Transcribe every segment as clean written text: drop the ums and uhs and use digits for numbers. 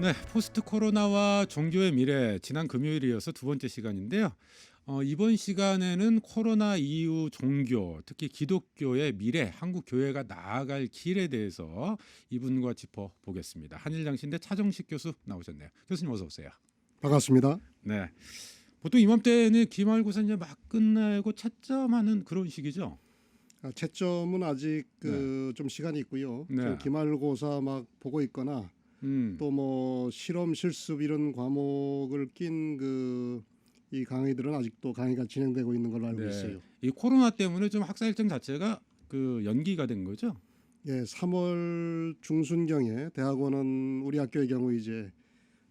네, 포스트 코로나와 종교의 미래 지난 금요일에 이어서 두 번째 시간인데요. 이번 시간에는 코로나 이후 종교, 특히 기독교의 미래, 한국 교회가 나아갈 길에 대해서 이분과 짚어보겠습니다. 한일장신대 차정식 교수 나오셨네요. 교수님 어서 오세요. 반갑습니다. 네, 보통 이맘때는 기말고사 이제 막 끝나고 채점하는 그런 시기죠. 채점은 아직 네, 좀 시간이 있고요. 네, 지금 기말고사 막 보고 있거나 음, 또 뭐 실험 실습 이런 과목을 낀 이 강의들은 아직도 강의가 진행되고 있는 걸로 알고 네. 있어요. 이 코로나 때문에 좀 학사 일정 자체가 그 연기가 된 거죠. 예, 3월 중순경에 대학원은 우리 학교의 경우 이제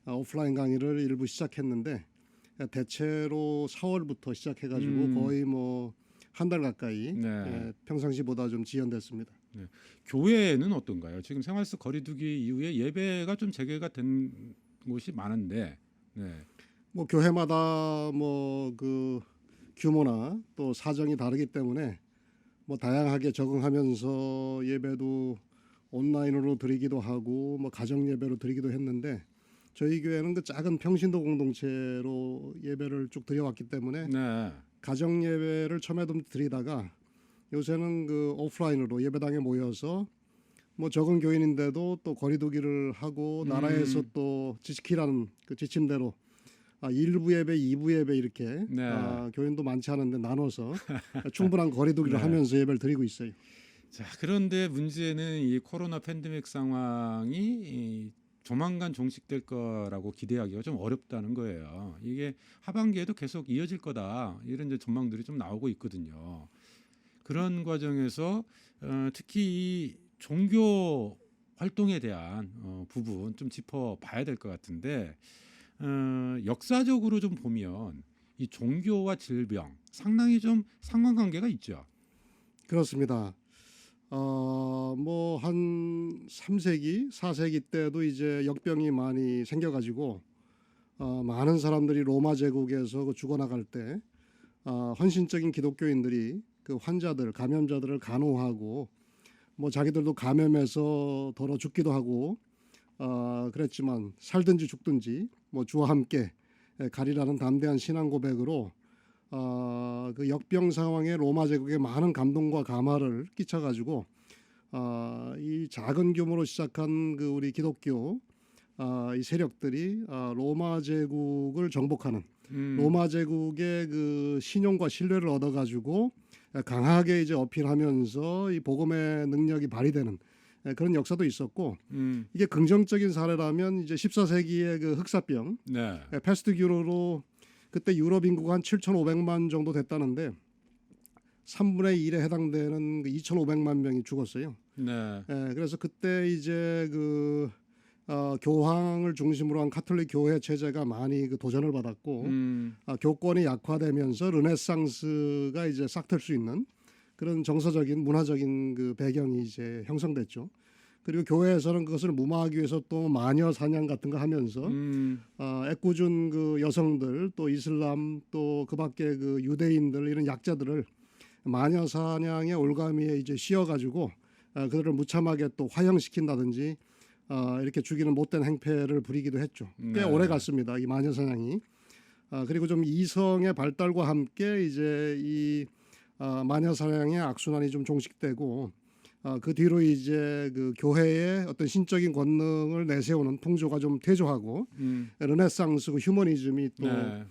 오프라인 강의를 일부 시작했는데 대체로 4월부터 시작해가지고 음, 거의 뭐 한 달 가까이 네. 평상시보다 좀 지연됐습니다. 네. 교회는 어떤가요? 지금 생활 속 거리두기 이후에 예배가 좀 재개가 된 곳이 많은데, 네, 뭐 교회마다 뭐 규모나 또 사정이 다르기 때문에 뭐 다양하게 적응하면서 예배도 온라인으로 드리기도 하고 뭐 가정 예배로 드리기도 했는데 저희 교회는 그 작은 평신도 공동체로 예배를 쭉 드려왔기 때문에 네, 가정 예배를 처음에 좀 드리다가 요새는 오프라인으로 예배당에 모여서 뭐 적은 교인인데도 또 거리두기를 하고 나라에서 음, 또 지키라는 그 지침대로 1부 예배, 2부 예배 이렇게 네, 교인도 많지 않은데 나눠서 충분한 거리두기를 네. 하면서 예배를 드리고 있어요. 자, 그런데 문제는 이 코로나 팬데믹 상황이 조만간 종식될 거라고 기대하기가 좀 어렵다는 거예요. 이게 하반기에도 계속 이어질 거다 이런 이제 전망들이 좀 나오고 있거든요. 그런 과정에서 특히 이 종교 활동에 대한 부분 좀 짚어봐야 될 것 같은데 역사적으로 좀 보면 이 종교와 질병 상당히 좀 상관관계가 있죠. 그렇습니다. 뭐 한 3세기, 4세기 때도 이제 역병이 많이 생겨가지고 많은 사람들이 로마 제국에서 죽어나갈 때 헌신적인 기독교인들이 그 환자들, 감염자들을 간호하고 뭐 자기들도 감염해서 더러 죽기도 하고 그랬지만 살든지 죽든지 뭐 주와 함께 가리라는 담대한 신앙 고백으로 그 역병 상황에 로마 제국에 많은 감동과 감화를 끼쳐가지고 이 작은 규모로 시작한 그 우리 기독교 이 세력들이 로마 제국을 정복하는 음, 로마 제국의 그 신용과 신뢰를 얻어가지고 강하게 이제 어필하면서 이 복음의 능력이 발휘되는 그런 역사도 있었고 이게 긍정적인 사례라면 이제 14세기의 그 흑사병 네, 패스트큐로 그때 유럽 인구가 한 7,500만 정도 됐다는데 3분의 1에 해당되는 2,500만 명이 죽었어요. 네, 그래서 그때 이제 교황을 중심으로 한 카톨릭 교회 체제가 많이 도전을 받았고 교권이 약화되면서 르네상스가 이제 싹틀 수 있는 그런 정서적인 문화적인 그 배경이 이제 형성됐죠. 그리고 교회에서는 그것을 무마하기 위해서 또 마녀 사냥 같은 거 하면서 애꿎은 그 여성들 또 이슬람 또 그밖에 그 유대인들 이런 약자들을 마녀 사냥의 올가미에 이제 씌어가지고 그들을 무참하게 또 화형시킨다든지 이렇게 죽이는 못된 행패를 부리기도 했죠. 꽤 오래 네, 갔습니다. 이 마녀 사냥이. 그리고 좀 이성의 발달과 함께 이제 이 마녀 사냥의 악순환이 좀 종식되고 그 뒤로 이제 그 교회의 어떤 신적인 권능을 내세우는 풍조가 좀 퇴조하고 르네상스 그 휴머니즘이 또 네,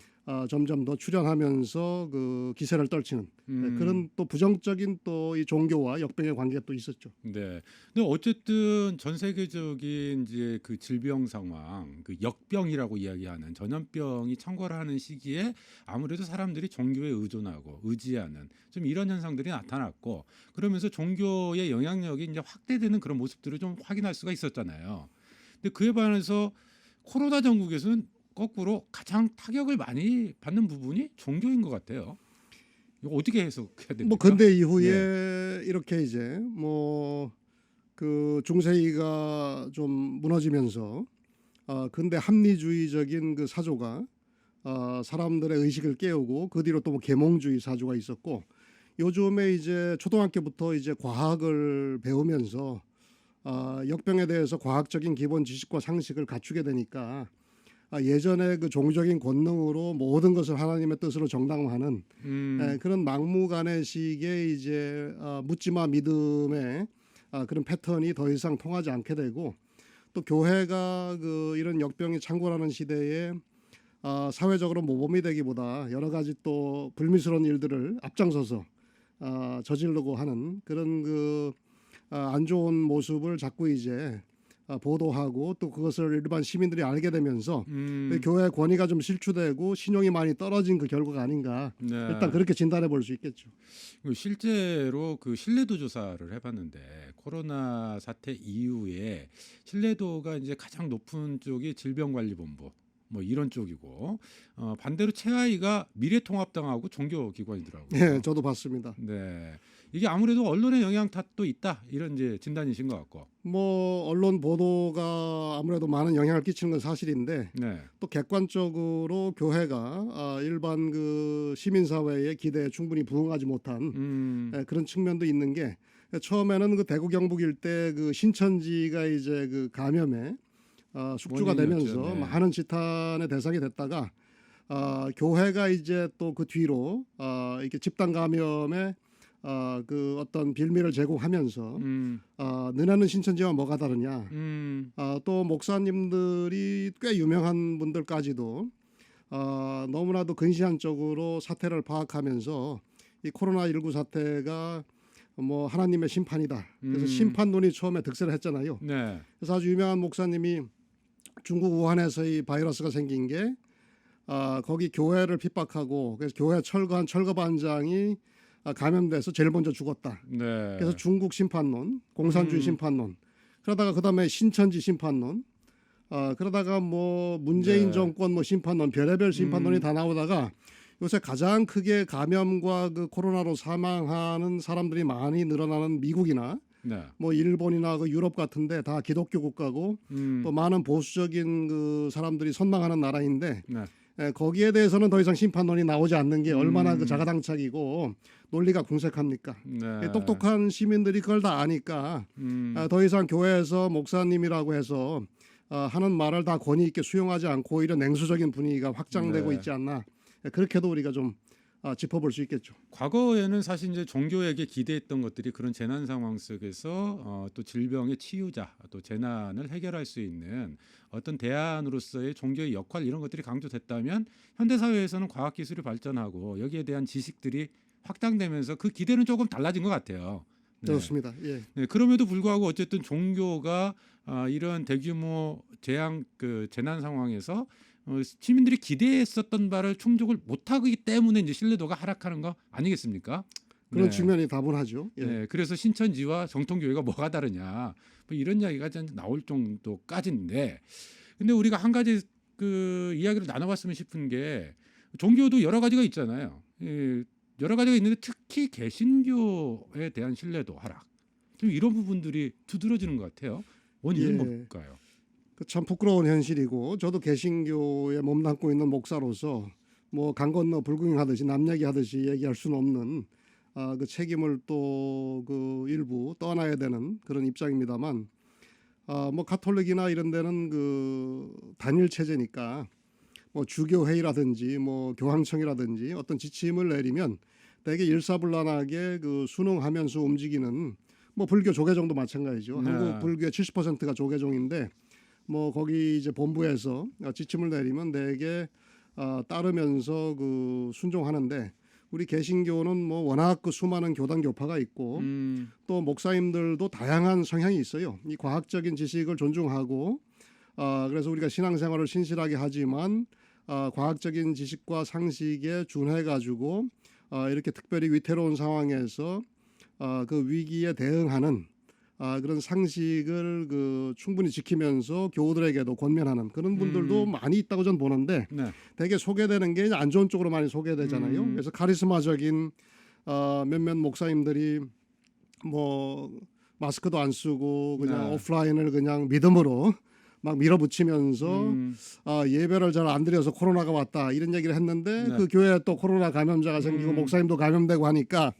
점점 더 출현하면서 그 기세를 떨치는 음. 그런 또 부정적인 또 이 종교와 역병의 관계가 또 있었죠. 네. 근데 어쨌든 전 세계적인 이제 그 질병 상황, 그 역병이라고 이야기하는 전염병이 창궐하는 시기에 아무래도 사람들이 종교에 의존하고 의지하는 좀 이런 현상들이 나타났고 그러면서 종교의 영향력이 이제 확대되는 그런 모습들을 좀 확인할 수가 있었잖아요. 근데 그에 반해서 코로나 전국에서는 거꾸로 가장 타격을 많이 받는 부분이 종교인 것 같아요. 이거 어떻게 해석해야 뭐 됩니까? 근대 네. 이후에 이렇게 이제 뭐 그 중세기가 좀 무너지면서 근대 합리주의적인 그 사조가 사람들의 의식을 깨우고 그 뒤로 또뭐 계몽주의 사조가 있었고 요즘에 이제 초등학교부터 이제 과학을 배우면서 역병에 대해서 과학적인 기본 지식과 상식을 갖추게 되니까 예전에 그 종교적인 권능으로 모든 것을 하나님의 뜻으로 정당화하는 그런 막무가내식의 이제 묻지마 믿음의 그런 패턴이 더 이상 통하지 않게 되고 또 교회가 그 이런 역병이 창궐하는 시대에 사회적으로 모범이 되기보다 여러 가지 또 불미스러운 일들을 앞장서서 저지르고 하는 그런 그 안 좋은 모습을 자꾸 이제 보도하고 또 그것을 일반 시민들이 알게 되면서 교회 권위가 좀 실추되고 신용이 많이 떨어진 그 결과가 아닌가 네. 일단 그렇게 진단해 볼 수 있겠죠. 실제로 그 신뢰도 조사를 해봤는데 코로나 사태 이후에 신뢰도가 이제 가장 높은 쪽이 질병관리본부 뭐 이런 쪽이고 반대로 최하위가 미래통합당하고 종교기관이더라고요. 네, 저도 봤습니다. 네, 이게 아무래도 언론의 영향 탓도 있다 이런 이제 진단이신 것 같고. 뭐 언론 보도가 아무래도 많은 영향을 끼치는 건 사실인데 네. 또 객관적으로 교회가 일반 그 시민사회의 기대에 충분히 부응하지 못한 그런 측면도 있는 게 처음에는 그 대구 경북 일대 그 신천지가 이제 그 감염에 숙주가 되면서 네. 많은 지탄의 대상이 됐다가 교회가 이제 또 그 뒤로 이렇게 집단 감염에 그 어떤 빌미를 제공하면서 너네는 신천지와 뭐가 다르냐 또 목사님들이 꽤 유명한 분들까지도 너무나도 근시안적으로 사태를 파악하면서 이 코로나19 사태가 뭐 하나님의 심판이다. 그래서 심판론이 처음에 득세를 했잖아요. 네. 그래서 아주 유명한 목사님이 중국 우한에서 이 바이러스가 생긴 게 거기 교회를 핍박하고 그래서 교회 철거한 철거반장이 감염돼서 제일 먼저 죽었다. 네. 그래서 중국 심판론, 공산주의 심판론, 그러다가 그다음에 신천지 심판론, 그러다가 뭐 문재인 네. 정권 뭐 심판론, 별의별 심판론이 다 나오다가 요새 가장 크게 감염과 그 코로나로 사망하는 사람들이 많이 늘어나는 미국이나 네. 뭐 일본이나 그 유럽 같은데 다 기독교 국가고 또 많은 보수적인 그 사람들이 선망하는 나라인데 네. 거기에 대해서는 더 이상 심판론이 나오지 않는 게 얼마나 그 자가당착이고 논리가 궁색합니까? 네. 똑똑한 시민들이 그걸 다 아니까 더 이상 교회에서 목사님이라고 해서 하는 말을 다 권위 있게 수용하지 않고 오히려 냉수적인 분위기가 확장되고 네. 있지 않나 그렇게도 우리가 좀 짚어볼 수 있겠죠. 과거에는 사실 이제 종교에게 기대했던 것들이 그런 재난 상황 속에서 또 질병의 치유자, 또 재난을 해결할 수 있는 어떤 대안으로서의 종교의 역할 이런 것들이 강조됐다면 현대 사회에서는 과학 기술이 발전하고 여기에 대한 지식들이 확장되면서 그 기대는 조금 달라진 것 같아요. 네. 그렇습니다. 예. 네, 그럼에도 불구하고 어쨌든 종교가 이런 대규모 재난 상황에서 시민들이 기대했었던 바를 충족을 못하기 때문에 이제 신뢰도가 하락하는 거 아니겠습니까? 그런 네. 측면이 다분하죠. 예. 네, 그래서 신천지와 정통교회가 뭐가 다르냐 뭐 이런 이야기가 나올 정도까지인데, 근데 우리가 한 가지 그 이야기를 나눠봤으면 싶은 게 종교도 여러 가지가 있잖아요. 여러 가지가 있는데 특히 개신교에 대한 신뢰도 하락, 좀 이런 부분들이 두드러지는 것 같아요. 원인은 예. 뭘까요? 참 부끄러운 현실이고 저도 개신교에 몸담고 있는 목사로서 뭐 강 건너 불구경하듯이 남 얘기하듯이 얘기할 수는 없는 그 책임을 또 그 일부 떠나야 되는 그런 입장입니다만 뭐 가톨릭이나 이런 데는 그 단일 체제니까 뭐 주교 회의라든지 뭐 교황청이라든지 어떤 지침을 내리면 되게 일사불란하게 그 순응하면서 움직이는 뭐 불교 조계종도 마찬가지죠. 네. 한국 불교의 70%가 조계종인데 뭐 거기 이제 본부에서 지침을 내리면 되게 따르면서 그 순종하는데 우리 개신교는 뭐 워낙 그 수많은 교단 교파가 있고 또 목사님들도 다양한 성향이 있어요. 이 과학적인 지식을 존중하고 그래서 우리가 신앙생활을 신실하게 하지만 과학적인 지식과 상식에 준해 가지고 이렇게 특별히 위태로운 상황에서 그 위기에 대응하는 그런 상식을 그 충분히 지키면서 교우들에게도 권면하는 그런 분들도 많이 있다고 저는 보는데 네. 되게 소개되는 게 안 좋은 쪽으로 많이 소개되잖아요. 그래서 카리스마적인 몇몇 목사님들이 뭐 마스크도 안 쓰고 그냥 네. 오프라인을 그냥 믿음으로 막 밀어붙이면서 예배를 잘 안 드려서 코로나가 왔다 이런 얘기를 했는데 네. 그 교회에 또 코로나 감염자가 생기고 목사님도 감염되고 하니까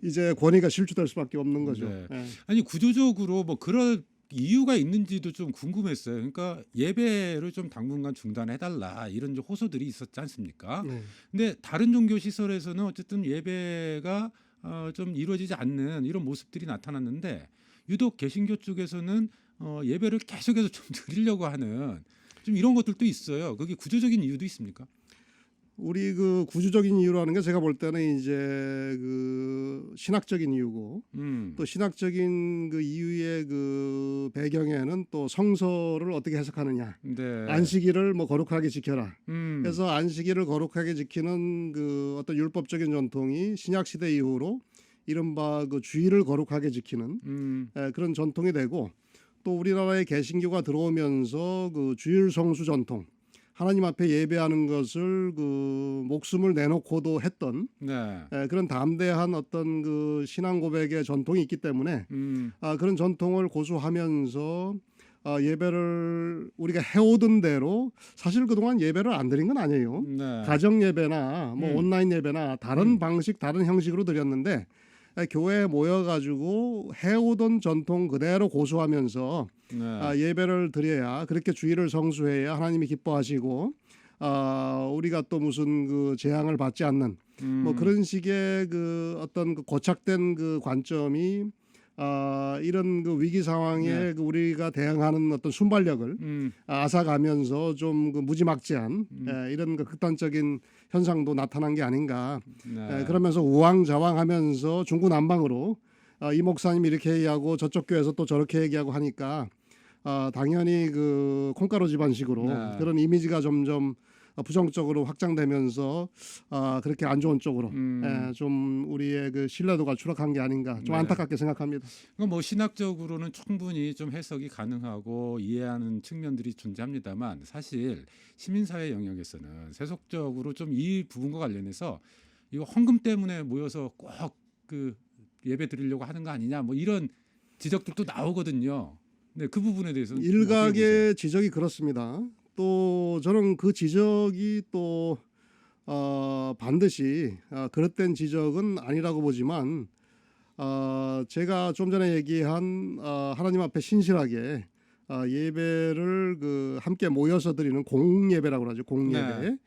이제 권위가 실추될 수밖에 없는 거죠. 네. 예. 아니 구조적으로 뭐 그럴 이유가 있는지도 좀 궁금했어요. 그러니까 예배를 좀 당분간 중단해달라 이런 이제 호소들이 있었지 않습니까? 네. 근데 다른 종교 시설에서는 어쨌든 예배가 좀 이루어지지 않는 이런 모습들이 나타났는데 유독 개신교 쪽에서는 예배를 계속해서 좀 드리려고 하는 좀 이런 것들도 있어요. 그게 구조적인 이유도 있습니까? 우리 그 구조적인 이유라는 게 제가 볼 때는 이제 그 신학적인 이유고 또 신학적인 그 이유의 그 배경에는 또 성서를 어떻게 해석하느냐. 네. 안식일을 뭐 거룩하게 지켜라. 음. 그래서 안식일을 거룩하게 지키는 그 어떤 율법적인 전통이 신약 시대 이후로 이른바 그 주일을 거룩하게 지키는 그런 전통이 되고 또 우리나라의 개신교가 들어오면서 그 주일 성수 전통 하나님 앞에 예배하는 것을 그 목숨을 내놓고도 했던 네. 그런 담대한 어떤 그 신앙 고백의 전통이 있기 때문에 그런 전통을 고수하면서 예배를 우리가 해오던 대로 사실 그동안 예배를 안 드린 건 아니에요. 네. 가정 예배나 뭐 온라인 예배나 다른 방식 다른 형식으로 드렸는데 교회에 모여가지고 해오던 전통 그대로 고수하면서 네. 예배를 드려야 그렇게 주일을 성수해야 하나님이 기뻐하시고 우리가 또 무슨 그 재앙을 받지 않는 뭐 그런 식의 그 어떤 그 고착된 그 관점이 이런 그 위기 상황에 네. 그 우리가 대응하는 어떤 순발력을 앗아가면서 좀 그 무지막지한 이런 그 극단적인 현상도 나타난 게 아닌가. 네. 그러면서 우왕좌왕하면서 중구난방으로 이 목사님이 이렇게 얘기하고 저쪽 교회에서 또 저렇게 얘기하고 하니까 당연히 그 콩가루 집안식으로 네. 그런 이미지가 점점 부정적으로 확장되면서 그렇게 안 좋은 쪽으로 좀 우리의 그 신뢰도가 추락한 게 아닌가 좀 네. 안타깝게 생각합니다. 그러니까 뭐 신학적으로는 충분히 좀 해석이 가능하고 이해하는 측면들이 존재합니다만 사실 시민사회 영역에서는 세속적으로 좀 이 부분과 관련해서 이거 헌금 때문에 모여서 꼭 그 예배 드리려고 하는 거 아니냐 뭐 이런 지적들도 나오거든요. 네, 그 부분에 대해서는 좀 어떻게 보세요? 일각의 지적이 그렇습니다. 또 저는 그 지적이 또 반드시 그릇된 지적은 아니라고 보지만 제가 좀 전에 얘기한 하나님 앞에 신실하게 예배를 그 함께 모여서 드리는 공예배라고 하죠. 공예배. 네.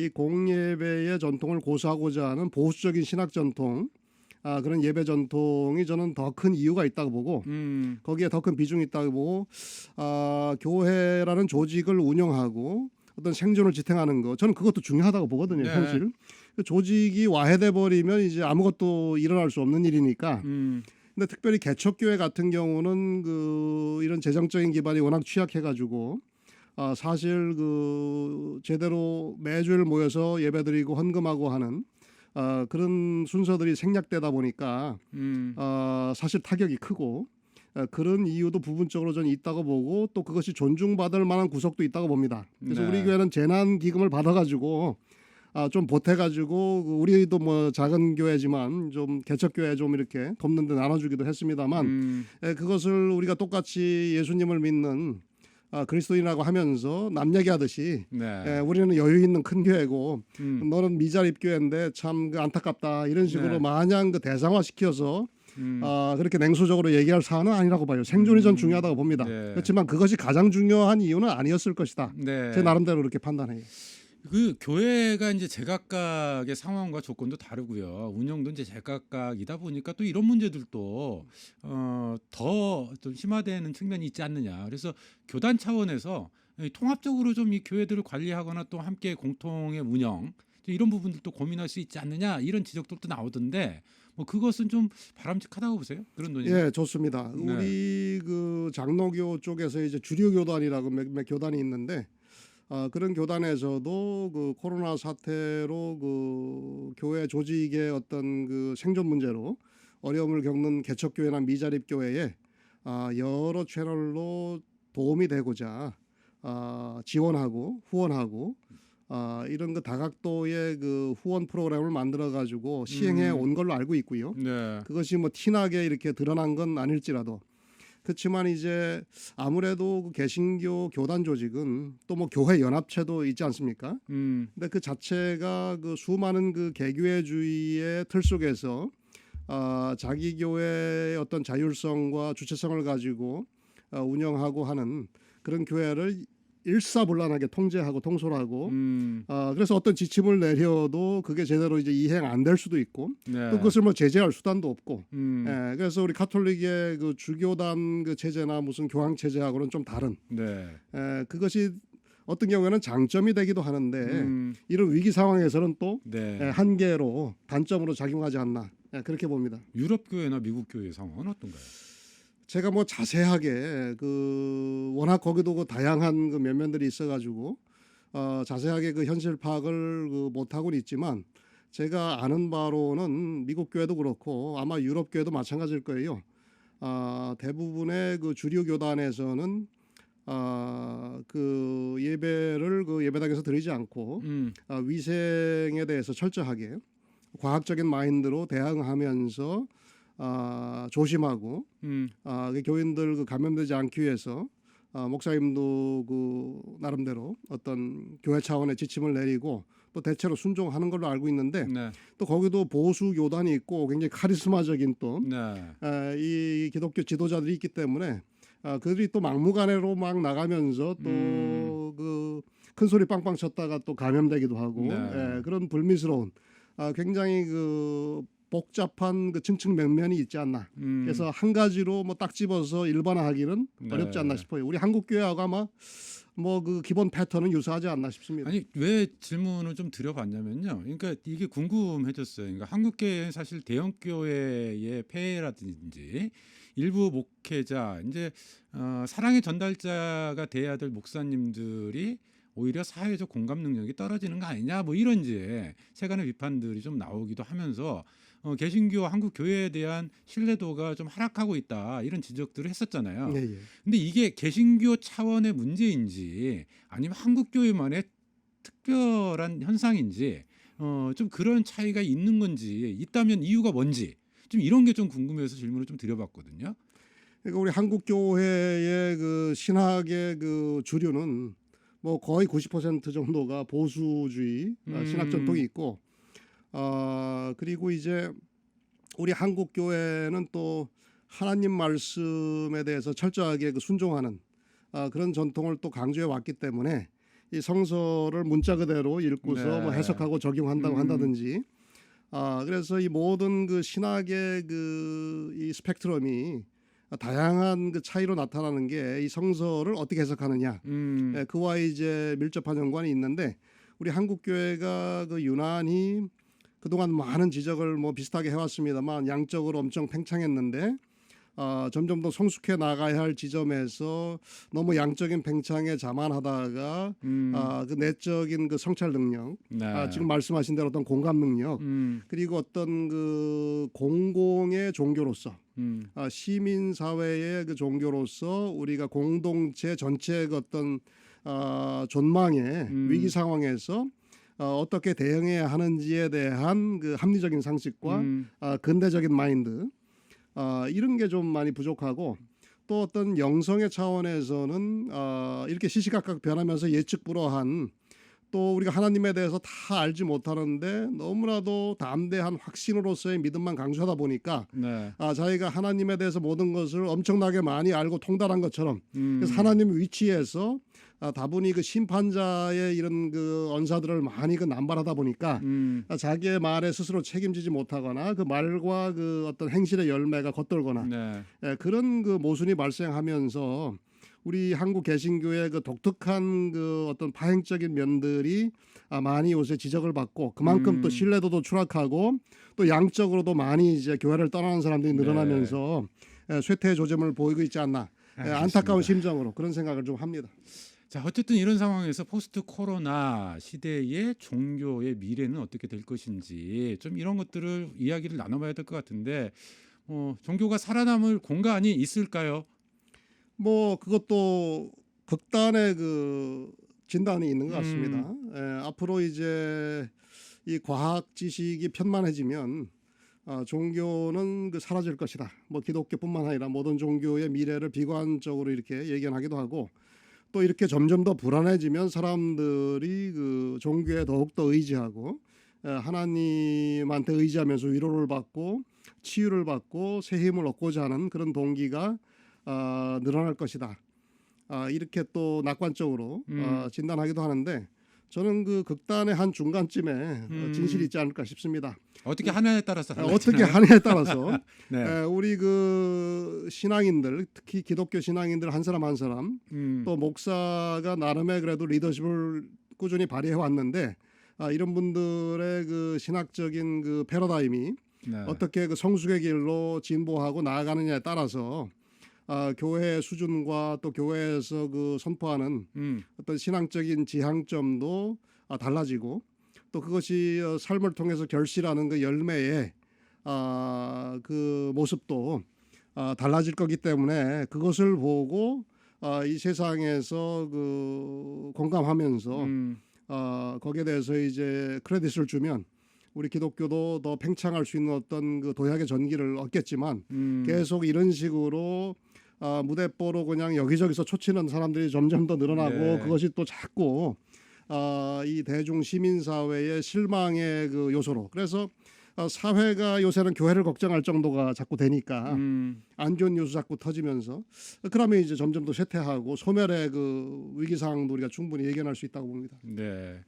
이 공예배의 전통을 고수하고자 하는 보수적인 신학 전통 그런 예배 전통이 저는 더 큰 이유가 있다고 보고 거기에 더 큰 비중이 있다고 보고 교회라는 조직을 운영하고 어떤 생존을 지탱하는 거 저는 그것도 중요하다고 보거든요. 네. 현실 그 조직이 와해돼 버리면 이제 아무것도 일어날 수 없는 일이니까. 근데 특별히 개척교회 같은 경우는 그 이런 재정적인 기반이 워낙 취약해가지고 사실 그 제대로 매주일 모여서 예배드리고 헌금하고 하는 그런 순서들이 생략되다 보니까 사실 타격이 크고 그런 이유도 부분적으로 저는 있다고 보고 또 그것이 존중받을 만한 구석도 있다고 봅니다. 그래서 네. 우리 교회는 재난 기금을 받아가지고 좀 보태가지고 우리도 뭐 작은 교회지만 좀 개척교회 좀 이렇게 돕는 데 나눠주기도 했습니다만 그것을 우리가 똑같이 예수님을 믿는 그리스도인이라고 하면서 남 얘기하듯이 네. 우리는 여유 있는 큰 교회고 음. 너는 미자립 교회인데 참 그 안타깝다 이런 식으로 네. 마냥 그 대상화시켜서 그렇게 냉소적으로 얘기할 사안은 아니라고 봐요. 생존이 전 중요하다고 봅니다. 네. 그렇지만 그것이 가장 중요한 이유는 아니었을 것이다. 네. 제 나름대로 그렇게 판단해요. 그 교회가 이제 제각각의 상황과 조건도 다르고요. 운영도 이제 제각각이다 보니까 또 이런 문제들도 더 좀 심화되는 측면이 있지 않느냐. 그래서 교단 차원에서 통합적으로 좀 이 교회들을 관리하거나 또 함께 공통의 운영 이런 부분들도 고민할 수 있지 않느냐 이런 지적들도 나오던데 뭐 그것은 좀 바람직하다고 보세요? 그런 논의. 예, 좋습니다. 네. 우리 그 장로교 쪽에서 이제 주류 교단이라고 몇 교단이 있는데 그런 교단에서도 그 코로나 사태로 그 교회 조직의 어떤 그 생존 문제로 어려움을 겪는 개척교회나 미자립 교회에 여러 채널로 도움이 되고자 지원하고 후원하고 이런 그 다각도의 그 후원 프로그램을 만들어 가지고 시행해 온 걸로 알고 있고요. 네. 그것이 뭐 티나게 이렇게 드러난 건 아닐지라도 그렇지만 이제 아무래도 그 개신교 교단 조직은 또 뭐 교회 연합체도 있지 않습니까? 근데 그 자체가 그 수많은 그 개교회주의의 틀 속에서 자기 교회의 어떤 자율성과 주체성을 가지고 운영하고 하는 그런 교회를 일사불란하게 통제하고 통솔하고 그래서 어떤 지침을 내려도 그게 제대로 이제 이행 안 될 수도 있고 네. 또 그것을 뭐 제재할 수단도 없고 음. 그래서 우리 가톨릭의 그 주교단 그 체제나 무슨 교황 체제하고는 좀 다른 네. 그것이 어떤 경우에는 장점이 되기도 하는데 이런 위기 상황에서는 또 네. 한계로 단점으로 작용하지 않나 그렇게 봅니다. 유럽 교회나 미국 교회 상황은 어떤가요? 제가 뭐 자세하게 그 워낙 거기도 그 다양한 그 면면들이 있어가지고 자세하게 그 현실 파악을 그 못하고는 있지만 제가 아는 바로는 미국 교회도 그렇고 아마 유럽 교회도 마찬가지일 거예요. 대부분의 그 주류 교단에서는 그 예배를 그 예배당에서 드리지 않고 위생에 대해서 철저하게 과학적인 마인드로 대응하면서 조심하고 그 교인들 그 감염되지 않기 위해서 목사님도 그 나름대로 어떤 교회 차원의 지침을 내리고 또 대체로 순종하는 걸로 알고 있는데 네. 또 거기도 보수 교단이 있고 굉장히 카리스마적인 또 네. 이 기독교 지도자들이 있기 때문에 그들이 또 막무가내로 막 나가면서 또 그 큰 소리 빵빵 쳤다가 또 감염되기도 하고 네. 그런 불미스러운 굉장히 그 복잡한 그 층층면면이 있지 않나. 그래서 한 가지로 뭐 딱 집어서 일반화하기는 네. 어렵지 않나 싶어요. 우리 한국 교회하고 아마 뭐 그 기본 패턴은 유사하지 않나 싶습니다. 아니 왜 질문을 좀 드려봤냐면요. 그러니까 이게 궁금해졌어요. 그러니까 한국 교회는 사실 대형 교회의 폐해라든지 일부 목회자 이제 사랑의 전달자가 돼야 될 목사님들이 오히려 사회적 공감 능력이 떨어지는 거 아니냐 뭐 이런 이제 세간의 비판들이 좀 나오기도 하면서 개신교 한국 교회에 대한 신뢰도가 좀 하락하고 있다 이런 지적들을 했었잖아요. 예, 예. 근데 이게 개신교 차원의 문제인지 아니면 한국 교회만의 특별한 현상인지 좀 그런 차이가 있는 건지 있다면 이유가 뭔지 좀 이런 게 좀 궁금해서 질문을 좀 드려봤거든요. 그러니까 우리 한국 교회의 그 신학의 그 주류는 뭐 거의 90% 정도가 보수주의 신학 전통이 있고 그리고 이제 우리 한국 교회는 또 하나님 말씀에 대해서 철저하게 그 순종하는 그런 전통을 또 강조해 왔기 때문에 이 성서를 문자 그대로 읽고서 네. 뭐 해석하고 적용한다고 한다든지 그래서 이 모든 그 신학의 그 이 스펙트럼이 다양한 그 차이로 나타나는 게 이 성서를 어떻게 해석하느냐 그와 이제 밀접한 연관이 있는데 우리 한국 교회가 그 유난히 그동안 많은 지적을 뭐 비슷하게 해왔습니다만 양적으로 엄청 팽창했는데 점점 더 성숙해 나가야 할 지점에서 너무 양적인 팽창에 자만하다가 그 내적인 그 성찰 능력, 네. 지금 말씀하신 대로 어떤 공감 능력, 그리고 어떤 그 공공의 종교로서 시민 사회의 그 종교로서 우리가 공동체 전체의 그 어떤 전망의 위기 상황에서 어떻게 대응해야 하는지에 대한 그 합리적인 상식과 근대적인 마인드 이런 게 좀 많이 부족하고 또 어떤 영성의 차원에서는 이렇게 시시각각 변하면서 예측불허한 또 우리가 하나님에 대해서 다 알지 못하는데 너무나도 담대한 확신으로서의 믿음만 강조하다 보니까 네. 자기가 하나님에 대해서 모든 것을 엄청나게 많이 알고 통달한 것처럼 그래서 하나님 위치에서 다분히 그 심판자의 이런 그 언사들을 많이 그 남발하다 보니까 자기의 말에 스스로 책임지지 못하거나 그 말과 그 어떤 행실의 열매가 겉돌거나 네. 그런 그 모순이 발생하면서 우리 한국 개신교의 그 독특한 그 어떤 파행적인 면들이 많이 요새 지적을 받고 그만큼 또 신뢰도도 추락하고 또 양적으로도 많이 이제 교회를 떠나는 사람들이 늘어나면서 쇠퇴의 조짐을 보이고 있지 않나 안타까운 심정으로 그런 생각을 좀 합니다. 자, 어쨌든 이런 상황에서 포스트 코로나 시대의 종교의 미래는 어떻게 될 것인지 좀 이런 것들을 이야기를 나눠봐야 될 것 같은데 종교가 살아남을 공간이 있을까요? 뭐 그것도 극단의 그 진단이 있는 것 같습니다. 앞으로 이제 이 과학 지식이 편만해지면 종교는 그 사라질 것이다. 뭐 기독교뿐만 아니라 모든 종교의 미래를 비관적으로 이렇게 예견하기도 하고 또 이렇게 점점 더 불안해지면 사람들이 그 종교에 더욱더 의지하고 하나님한테 의지하면서 위로를 받고 치유를 받고 새 힘을 얻고자 하는 그런 동기가 늘어날 것이다. 이렇게 또 낙관적으로 진단하기도 하는데 저는 그 극단의 한 중간쯤에 진실이 있지 않을까 싶습니다. 어떻게 하느냐에 따라서 어떻게 하느냐에 따라서 네. 우리 그 신앙인들, 특히 기독교 신앙인들 한 사람 한 사람, 또 목사가 나름의 그래도 리더십을 꾸준히 발휘해 왔는데 이런 분들의 그 신학적인 그 패러다임이 네. 어떻게 그 성숙의 길로 진보하고 나아가느냐에 따라서 교회의 수준과 또 교회에서 그 선포하는 어떤 신앙적인 지향점도 달라지고 또 그것이 삶을 통해서 결실하는 그 열매의 그 모습도 달라질 거기 때문에 그것을 보고 이 세상에서 그 공감하면서 거기에 대해서 이제 크레딧을 주면 우리 기독교도 더 팽창할 수 있는 어떤 그 도약의 전기를 얻겠지만 계속 이런 식으로 무대뽀로 그냥 여기저기서 초치는 사람들이 점점 더 늘어나고 네. 그것이 또 자꾸 이 대중 시민 사회의 실망의 그 요소로 그래서 사회가 요새는 교회를 걱정할 정도가 자꾸 되니까 안 좋은 뉴스 자꾸 터지면서 그러면 이제 점점 더 쇠퇴하고 소멸의 그 위기 상황도 우리가 충분히 예견할 수 있다고 봅니다. 네.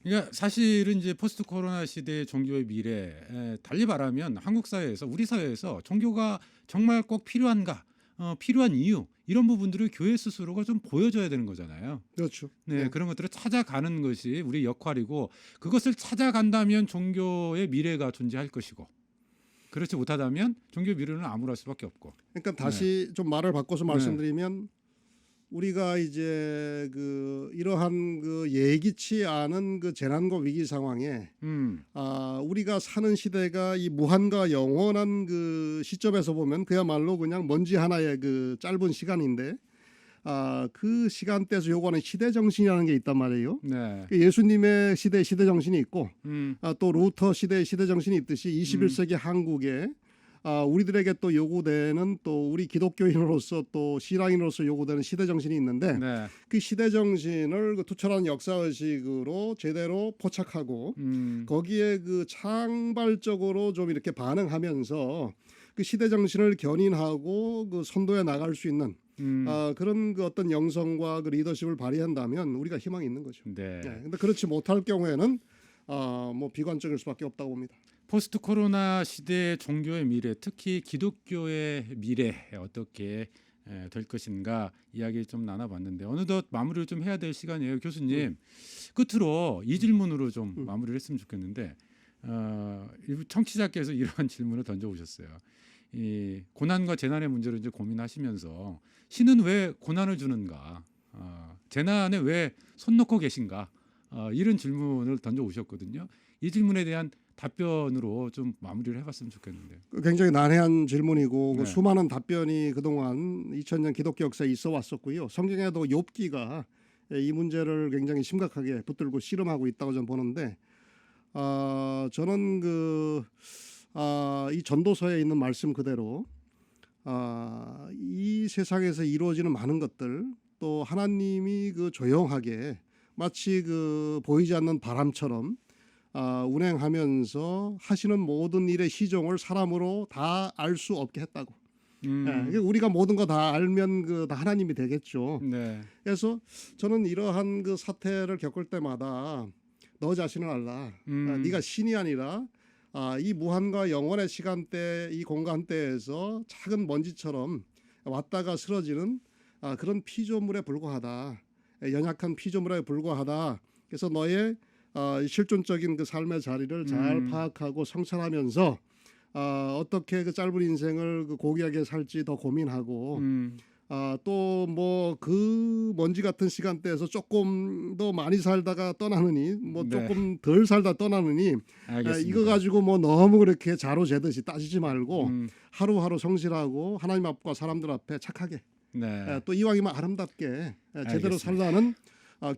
그러니까 사실은 이제 포스트 코로나 시대의 종교의 미래, 달리 말하면 한국 사회에서 우리 사회에서 종교가 정말 꼭 필요한가, 필요한 이유 이런 부분들을 교회 스스로가 좀 보여줘야 되는 거잖아요. 그렇죠. 네, 그런 것들을 찾아가는 것이 우리 역할이고 그것을 찾아간다면 종교의 미래가 존재할 것이고 그렇지 못하다면 종교의 미래는 암울할 수밖에 없고. 그러니까 다시 좀 말을 바꿔서 말씀드리면 우리가 이제 그 이러한 그 예기치 않은 그 재난과 위기 상황에 우리가 사는 시대가 이 무한과 영원한 그 시점에서 보면 그야말로 그냥 먼지 하나의 그 짧은 시간인데 그 시간대에서 요구하는 시대 정신이라는 게 있단 말이에요. 네. 예수님의 시대 정신이 있고 또 루터 시대의 시대 정신이 있듯이 21세기 한국에 우리들에게 또 요구되는 또 우리 기독교인으로서 또 신앙인으로서 요구되는 시대 정신이 있는데 네. 그 시대 정신을 그 투철한 역사 의식으로 제대로 포착하고 거기에 그 창발적으로 좀 이렇게 반응하면서 그 시대 정신을 견인하고 그 선도해 나갈 수 있는 그런 그 어떤 영성과 그 리더십을 발휘한다면 우리가 희망이 있는 거죠. 네. 근데 그렇지 못할 경우에는 뭐 비관적일 수밖에 없다고 봅니다. 포스트 코로나 시대의 종교의 미래, 특히 기독교의 미래 어떻게 될 것인가 이야기 좀 나눠봤는데 어느덧 마무리를 좀 해야 될 시간이에요. 교수님 끝으로 이 질문으로 좀 마무리를 했으면 좋겠는데 청취자께서 이러한 질문을 던져오셨어요. 이 고난과 재난의 문제를 이제 고민하시면서 신은 왜 고난을 주는가, 재난에 왜 손 놓고 계신가, 이런 질문을 던져오셨거든요. 이 질문에 대한 답변으로 좀 마무리를 해봤으면 좋겠는데. 굉장히 난해한 질문이고 네. 수많은 답변이 그동안 2000년 기독교 역사에 있어 왔었고요. 성경에도 욥기가 이 문제를 굉장히 심각하게 붙들고 씨름하고 있다고 저는 보는데 저는 이 전도서에 있는 말씀 그대로 이 세상에서 이루어지는 많은 것들 또 하나님이 그 조용하게 마치 그 보이지 않는 바람처럼 운행하면서 하시는 모든 일의 시종을 사람으로 다 알 수 없게 했다고. 우리가 모든 거 다 알면 다 하나님이 되겠죠. 네. 그래서 저는 이러한 그 사태를 겪을 때마다 너 자신을 알라. 네가 신이 아니라 이 무한과 영원의 시간대, 이 공간대에서 작은 먼지처럼 왔다가 쓰러지는 그런 피조물에 불과하다. 연약한 피조물에 불과하다. 그래서 너의 실존적인 그 삶의 자리를 잘 파악하고 성찰하면서 어떻게 그 짧은 인생을 그 고귀하게 살지 더 고민하고 또 뭐 그 먼지 같은 시간대에서 조금 더 많이 살다가 떠나느니 뭐 조금 덜 살다 떠나느니 이거 가지고 뭐 너무 그렇게 자로 재듯이 따지지 말고 하루하루 성실하고 하나님 앞과 사람들 앞에 착하게 또 이왕이면 아름답게 제대로 살라는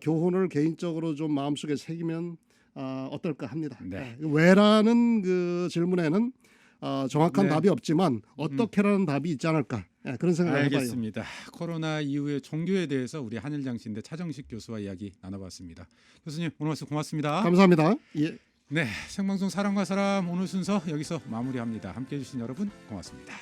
교훈을 개인적으로 좀 마음속에 새기면 어떨까 합니다. 왜라는 그 질문에는 정확한 답이 없지만 어떻게라는 답이 있지 않을까 그런 생각을 해봐요. 알겠습니다. 코로나 이후의 종교에 대해서 우리 한일장신대 차정식 교수와 이야기 나눠봤습니다. 교수님 오늘 말씀 고맙습니다. 감사합니다. 예. 네, 생방송 사람과 사람 오늘 순서 여기서 마무리합니다. 함께해 주신 여러분 고맙습니다.